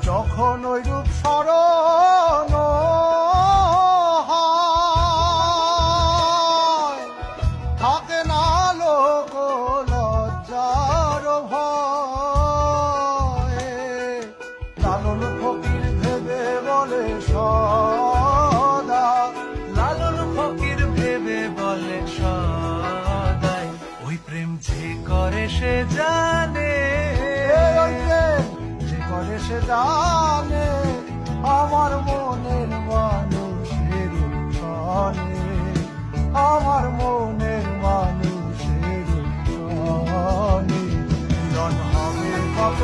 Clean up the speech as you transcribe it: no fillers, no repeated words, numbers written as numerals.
যখন ওই রূপ স্মরণ হয়, থাকে না লোক লজ্জার ভয়। লালন ফকির ভেবে বলে সদা, লালন ফকির ভেবে বলে সদাই, ওই প্রেম যে করে সে জানে, ওই প্রেম যে করে সে জানে, আমার মনের মানুষের সনে, আমার মনের মানুষের সনে। মিলন হবে কত